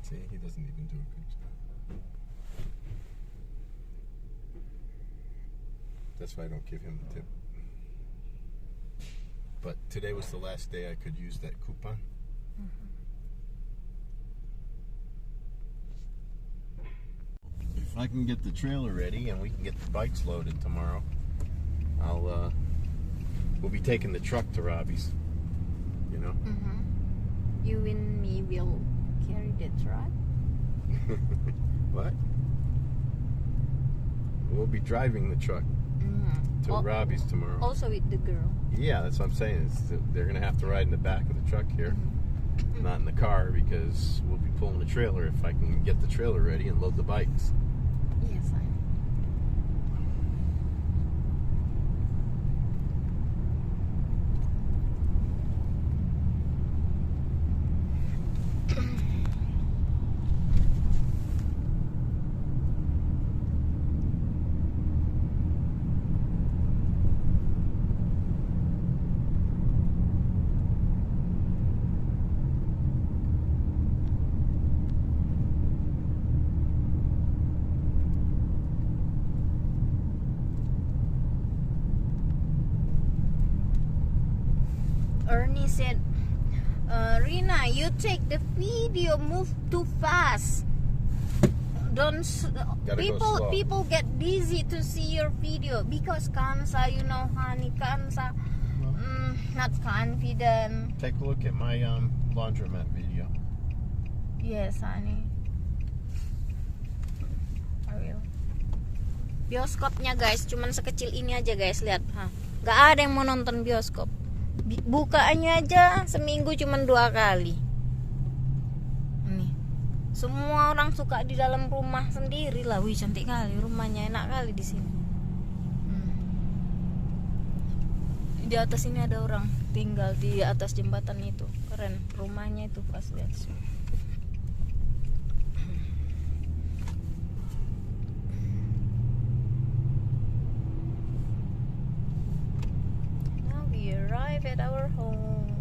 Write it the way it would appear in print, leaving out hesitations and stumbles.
See, he doesn't even do a good job. That's why I don't give him the tip. But today was the last day I could use that coupon. If I can get the trailer ready and we can get the bikes loaded tomorrow, we'll be taking the truck to Robbie's. You know. You and me will carry the truck. What? We'll be driving the truck to Robbie's tomorrow. Also with the girl. Yeah, that's what I'm saying. They're going to have to ride in the back of the truck here, not in the car, because we'll be pulling the trailer if I can get the trailer ready and load the bikes. Yes, I know. Ernie said, Rina, you take the video, move too fast. Don't people get dizzy to see your video because Kansa, you know, honey, Kansa, not confident. Take a look at my laundromat video. Yes, honey. I will. Bioskopnya guys, cuman sekecil ini aja guys, lihat, Gak ada yang mau nonton bioskop. Bukaannya aja seminggu cuma 2 kali. Nih, semua orang suka di dalam rumah sendiri lah. Wih, cantik kali rumahnya, enak kali di sini. Di atas ini ada orang tinggal di atas jembatan itu, keren rumahnya itu pas lihat. Now we arrive at our home.